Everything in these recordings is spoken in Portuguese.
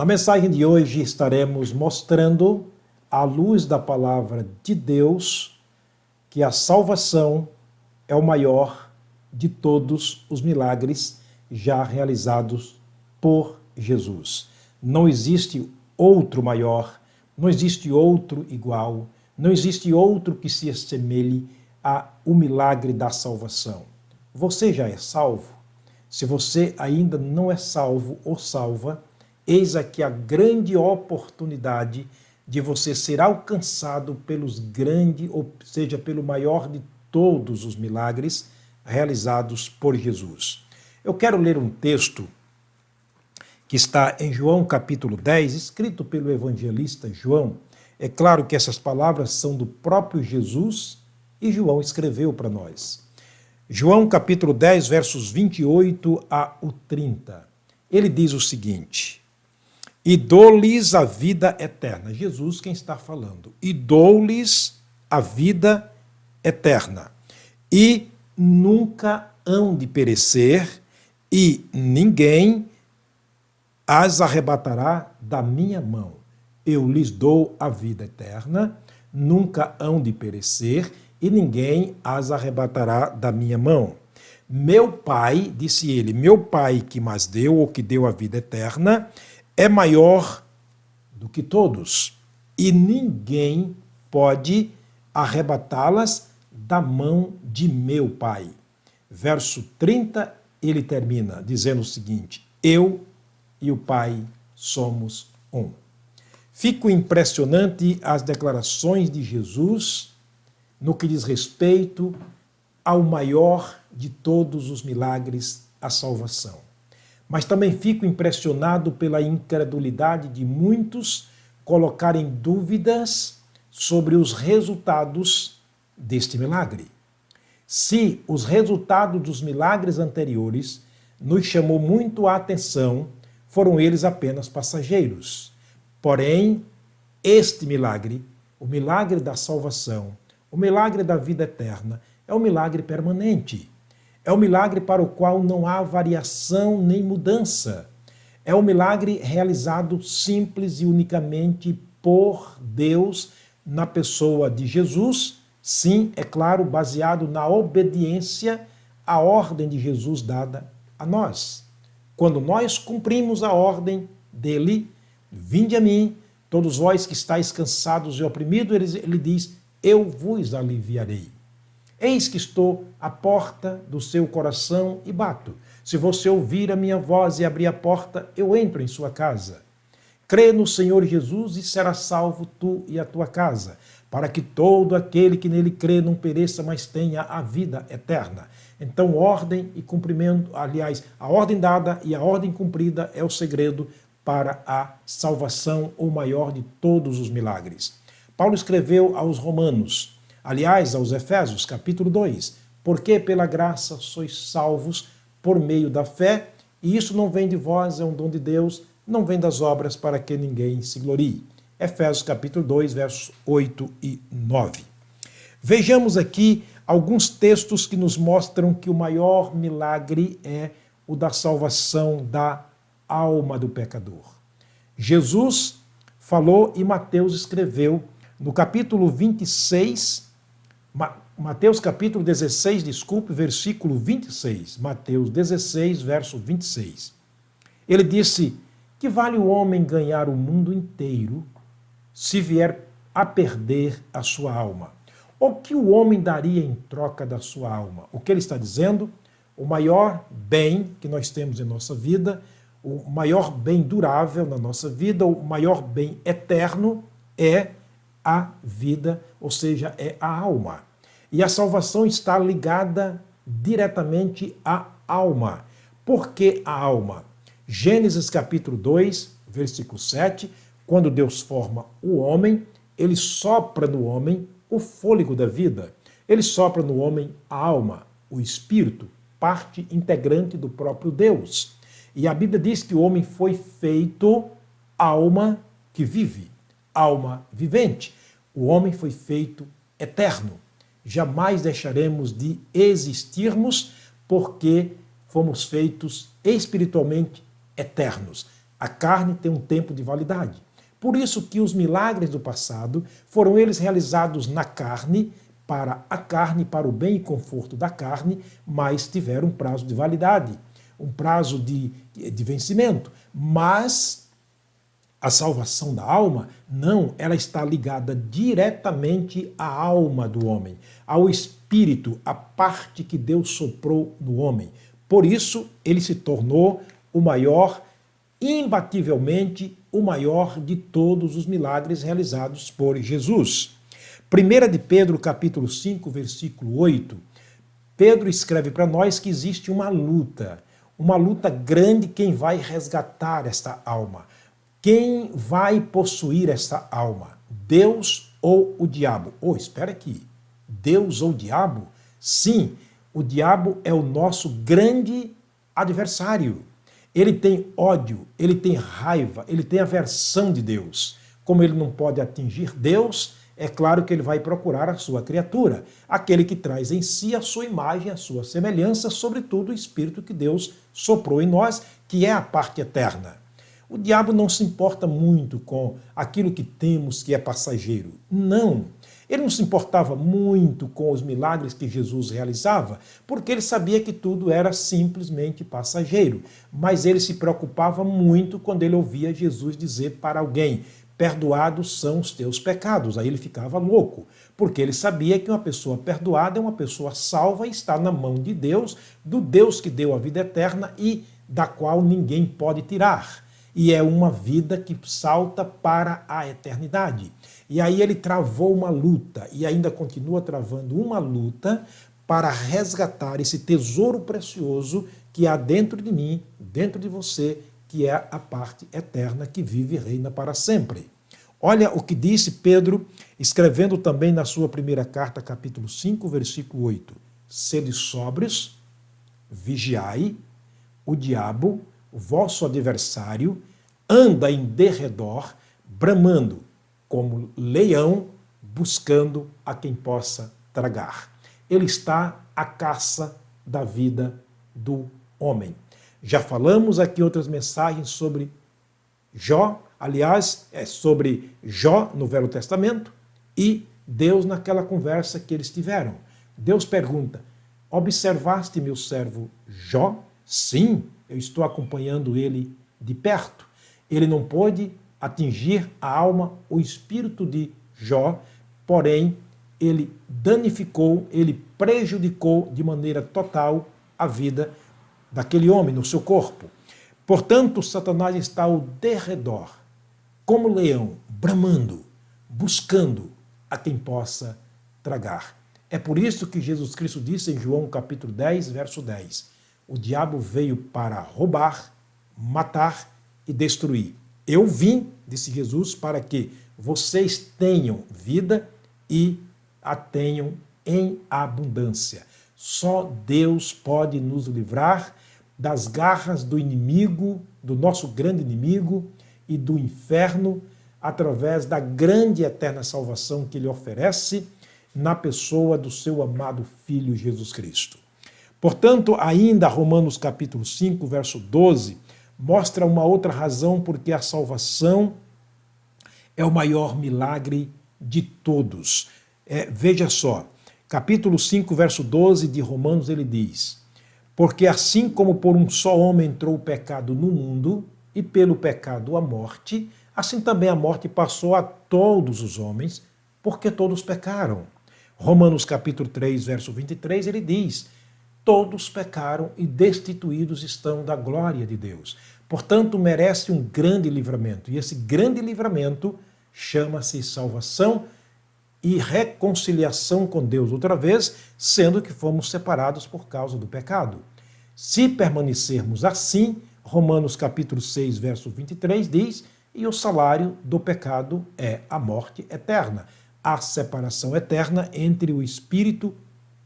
Na mensagem de hoje estaremos mostrando, à luz da palavra de Deus, que a salvação é o maior de todos os milagres já realizados por Jesus. Não existe outro maior, não existe outro igual, não existe outro que se assemelhe ao milagre da salvação. Você já é salvo? Se você ainda não é salvo ou salva, eis aqui a grande oportunidade de você ser alcançado pelos grandes, ou seja, pelo maior de todos os milagres realizados por Jesus. Eu quero ler um texto que está em João capítulo 10, escrito pelo evangelista João. É claro que essas palavras são do próprio Jesus e João escreveu para nós. João capítulo 10, versos 28 a 30. Ele diz o seguinte: e dou-lhes a vida eterna. Jesus quem está falando. E dou-lhes a vida eterna. E nunca hão de perecer, e ninguém as arrebatará da minha mão. Eu lhes dou a vida eterna, nunca hão de perecer, e ninguém as arrebatará da minha mão. Meu Pai, disse ele, meu Pai que mas deu, ou que deu a vida eterna, é maior do que todos, e ninguém pode arrebatá-las da mão de meu Pai. Verso 30, ele termina dizendo o seguinte: eu e o Pai somos um. Fico impressionante as declarações de Jesus no que diz respeito ao maior de todos os milagres, a salvação. Mas também fico impressionado pela incredulidade de muitos colocarem dúvidas sobre os resultados deste milagre. Se os resultados dos milagres anteriores nos chamou muito a atenção, foram eles apenas passageiros. Porém, este milagre, o milagre da salvação, o milagre da vida eterna, é um milagre permanente. É um milagre para o qual não há variação nem mudança. É um milagre realizado simples e unicamente por Deus na pessoa de Jesus. Sim, é claro, baseado na obediência à ordem de Jesus dada a nós. Quando nós cumprimos a ordem dele, vinde a mim, todos vós que estáis cansados e oprimidos, ele diz, eu vos aliviarei. Eis que estou à porta do seu coração e bato. Se você ouvir a minha voz e abrir a porta, eu entro em sua casa. Crê no Senhor Jesus e será salvo tu e a tua casa, para que todo aquele que nele crê não pereça, mas tenha a vida eterna. Então, ordem e cumprimento, aliás, a ordem dada e a ordem cumprida é o segredo para a salvação, o maior de todos os milagres. Paulo escreveu aos Romanos, aliás, aos Efésios, capítulo 2, porque pela graça sois salvos por meio da fé, e isso não vem de vós, é um dom de Deus, não vem das obras para que ninguém se glorie. Efésios capítulo 2, versos 8 e 9. Vejamos aqui alguns textos que nos mostram que o maior milagre é o da salvação da alma do pecador. Jesus falou e Mateus escreveu no capítulo 26, Mateus capítulo 16, versículo 26. Mateus 16, verso 26. Ele disse, que vale o homem ganhar o mundo inteiro se vier a perder a sua alma? O que o homem daria em troca da sua alma? O que ele está dizendo? O maior bem que nós temos em nossa vida, o maior bem durável na nossa vida, o maior bem eterno é a vida, ou seja, é a alma. E a salvação está ligada diretamente à alma. Por que a alma? Gênesis capítulo 2, versículo 7, quando Deus forma o homem, ele sopra no homem o fôlego da vida. Ele sopra no homem a alma, o espírito, parte integrante do próprio Deus. E a Bíblia diz que o homem foi feito alma que vive, alma vivente. O homem foi feito eterno. Jamais deixaremos de existirmos porque fomos feitos espiritualmente eternos. A carne tem um tempo de validade. Por isso que os milagres do passado foram eles realizados na carne, para a carne, para o bem e conforto da carne, mas tiveram um prazo de validade, um prazo de vencimento. Mas a salvação da alma, não, ela está ligada diretamente à alma do homem, ao espírito, à parte que Deus soprou no homem. Por isso, ele se tornou o maior, imbativelmente o maior de todos os milagres realizados por Jesus. 1 de Pedro, capítulo 5, versículo 8, Pedro escreve para nós que existe uma luta grande, quem vai resgatar esta alma. Quem vai possuir esta alma? Deus ou o diabo? Espera aqui. Deus ou o diabo? Sim, o diabo é o nosso grande adversário. Ele tem ódio, ele tem raiva, ele tem aversão de Deus. Como ele não pode atingir Deus, é claro que ele vai procurar a sua criatura, aquele que traz em si a sua imagem, a sua semelhança, sobretudo o Espírito que Deus soprou em nós, que é a parte eterna. O diabo não se importa muito com aquilo que temos que é passageiro. Não. Ele não se importava muito com os milagres que Jesus realizava, porque ele sabia que tudo era simplesmente passageiro. Mas ele se preocupava muito quando ele ouvia Jesus dizer para alguém: perdoados são os teus pecados. Aí ele ficava louco, porque ele sabia que uma pessoa perdoada é uma pessoa salva e está na mão de Deus, do Deus que deu a vida eterna e da qual ninguém pode tirar. E é uma vida que salta para a eternidade. E aí ele travou uma luta, e ainda continua travando uma luta para resgatar esse tesouro precioso que há dentro de mim, dentro de você, que é a parte eterna que vive e reina para sempre. Olha o que disse Pedro, escrevendo também na sua primeira carta, capítulo 5, versículo 8. Sede sóbrios, vigiai, o diabo, o vosso adversário, anda em derredor, bramando, como leão, buscando a quem possa tragar. Ele está à caça da vida do homem. Já falamos aqui outras mensagens sobre Jó, aliás, sobre Jó no Velho Testamento e Deus naquela conversa que eles tiveram. Deus pergunta: observaste meu servo Jó? Sim, eu estou acompanhando ele de perto. Ele não pôde atingir a alma, o espírito de Jó, porém ele danificou, ele prejudicou de maneira total a vida daquele homem no seu corpo. Portanto, Satanás está ao derredor, como leão, bramando, buscando a quem possa tragar. É por isso que Jesus Cristo disse em João capítulo 10, verso 10, o diabo veio para roubar, matar e destruir. Eu vim, disse Jesus, para que vocês tenham vida e a tenham em abundância. Só Deus pode nos livrar das garras do inimigo, do nosso grande inimigo e do inferno, através da grande e eterna salvação que Ele oferece na pessoa do seu amado Filho Jesus Cristo. Portanto, ainda Romanos capítulo 5, verso 12, mostra uma outra razão porque a salvação é o maior milagre de todos. Veja só, capítulo 5, verso 12 de Romanos, ele diz: porque assim como por um só homem entrou o pecado no mundo, e pelo pecado a morte, assim também a morte passou a todos os homens, porque todos pecaram. Romanos capítulo 3, verso 23, ele diz: todos pecaram e destituídos estão da glória de Deus. Portanto, merece um grande livramento. E esse grande livramento chama-se salvação e reconciliação com Deus outra vez, sendo que fomos separados por causa do pecado. Se permanecermos assim, Romanos capítulo 6, verso 23 diz: e o salário do pecado é a morte eterna, a separação eterna entre o Espírito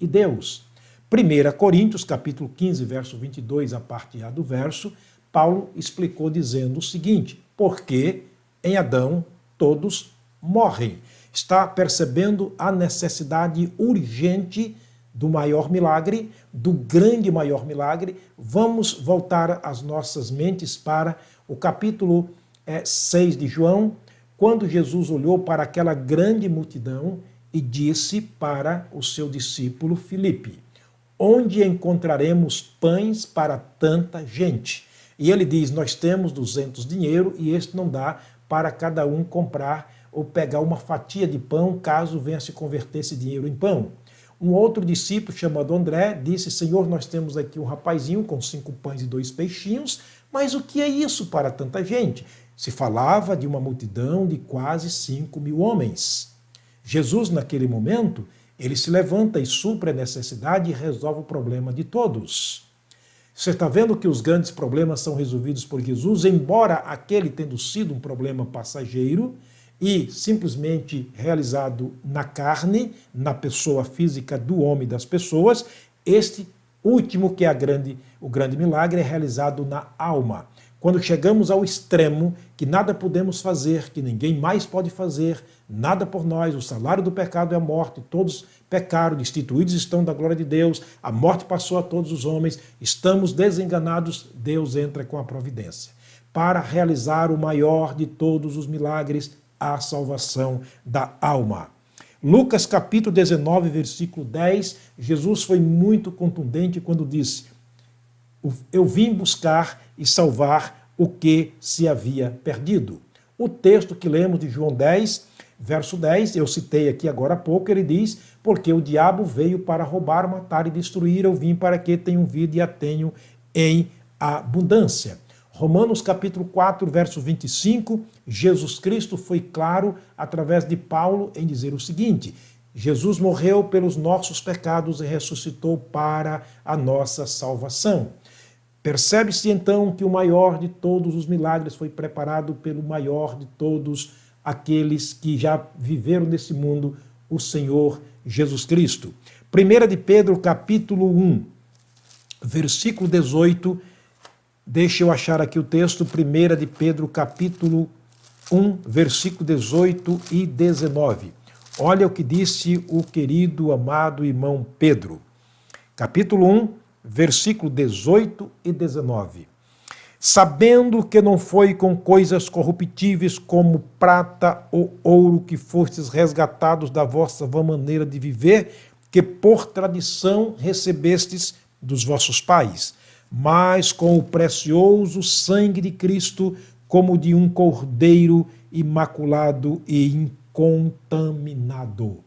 e Deus. 1 Coríntios, capítulo 15, verso 22, a parte A do verso, Paulo explicou dizendo o seguinte: porque em Adão todos morrem. Está percebendo a necessidade urgente do maior milagre, do grande maior milagre. Vamos voltar as nossas mentes para o capítulo 6 de João, quando Jesus olhou para aquela grande multidão e disse para o seu discípulo Filipe: onde encontraremos pães para tanta gente? E ele diz: nós temos 200 dinheiro e este não dá para cada um comprar ou pegar uma fatia de pão, caso venha se converter esse dinheiro em pão. Um outro discípulo, chamado André, disse: Senhor, nós temos aqui um rapazinho com 5 pães e 2 peixinhos, mas o que é isso para tanta gente? Se falava de uma multidão de quase 5.000 homens. Jesus, naquele momento, ele se levanta e supre a necessidade e resolve o problema de todos. Você está vendo que os grandes problemas são resolvidos por Jesus, embora aquele tendo sido um problema passageiro e simplesmente realizado na carne, na pessoa física do homem e das pessoas, este último, que é o grande milagre, é realizado na alma. Quando chegamos ao extremo que nada podemos fazer, que ninguém mais pode fazer, nada por nós, o salário do pecado é a morte, todos pecaram, destituídos estão da glória de Deus, a morte passou a todos os homens, estamos desenganados, Deus entra com a providência para realizar o maior de todos os milagres, a salvação da alma. Lucas capítulo 19, versículo 10, Jesus foi muito contundente quando disse: eu vim buscar e salvar o que se havia perdido. O texto que lemos de João 10, verso 10, eu citei aqui agora há pouco, ele diz: porque o diabo veio para roubar, matar e destruir, eu vim para que tenham vida e a tenham em abundância. Romanos capítulo 4, verso 25, Jesus Cristo foi claro através de Paulo em dizer o seguinte: Jesus morreu pelos nossos pecados e ressuscitou para a nossa salvação. Percebe-se então que o maior de todos os milagres foi preparado pelo maior de todos aqueles que já viveram nesse mundo, o Senhor Jesus Cristo. 1 de Pedro capítulo 1, versículo 18, deixa eu achar aqui o texto, 1 de Pedro capítulo 1, versículo 18 e 19. Olha o que disse o querido, amado irmão Pedro. Capítulo 1, versículo 18 e 19. Sabendo que não foi com coisas corruptíveis como prata ou ouro que fostes resgatados da vossa vã maneira de viver, que por tradição recebestes dos vossos pais, mas com o precioso sangue de Cristo, como de um cordeiro imaculado e incontaminado.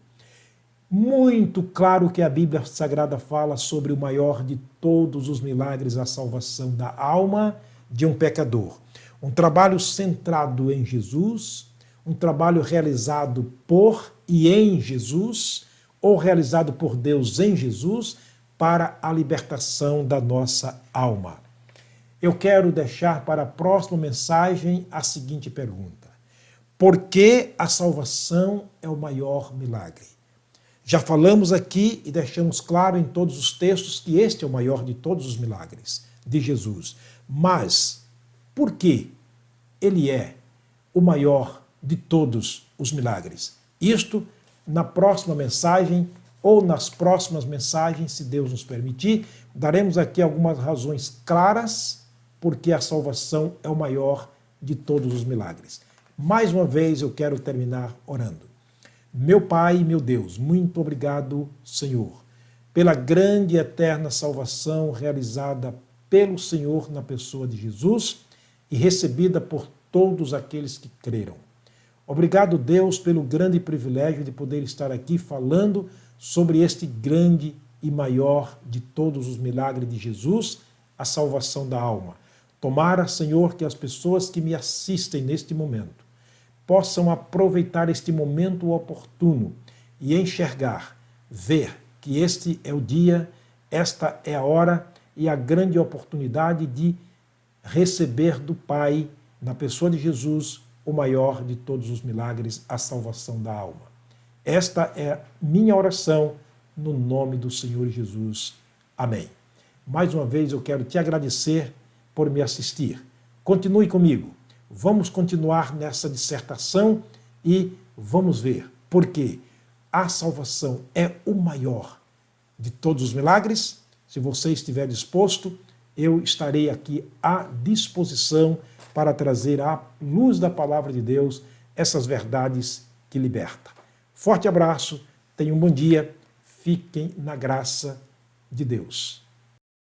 Muito claro que a Bíblia Sagrada fala sobre o maior de todos os milagres, a salvação da alma de um pecador. Um trabalho centrado em Jesus, um trabalho realizado por e em Jesus, ou realizado por Deus em Jesus, para a libertação da nossa alma. Eu quero deixar para a próxima mensagem a seguinte pergunta: por que a salvação é o maior milagre? Já falamos aqui e deixamos claro em todos os textos que este é o maior de todos os milagres de Jesus. Mas por que ele é o maior de todos os milagres? Isto na próxima mensagem ou nas próximas mensagens, se Deus nos permitir, daremos aqui algumas razões claras porque a salvação é o maior de todos os milagres. Mais uma vez eu quero terminar orando. Meu Pai e meu Deus, muito obrigado, Senhor, pela grande e eterna salvação realizada pelo Senhor na pessoa de Jesus e recebida por todos aqueles que creram. Obrigado, Deus, pelo grande privilégio de poder estar aqui falando sobre este grande e maior de todos os milagres de Jesus, a salvação da alma. Tomara, Senhor, que as pessoas que me assistem neste momento possam aproveitar este momento oportuno e enxergar, ver que este é o dia, esta é a hora e a grande oportunidade de receber do Pai, na pessoa de Jesus, o maior de todos os milagres, a salvação da alma. Esta é minha oração no nome do Senhor Jesus. Amém. Mais uma vez eu quero te agradecer por me assistir. Continue comigo. Vamos continuar nessa dissertação e vamos ver por que a salvação é o maior de todos os milagres. Se você estiver disposto, eu estarei aqui à disposição para trazer à luz da palavra de Deus essas verdades que libertam. Forte abraço, tenham um bom dia, fiquem na graça de Deus.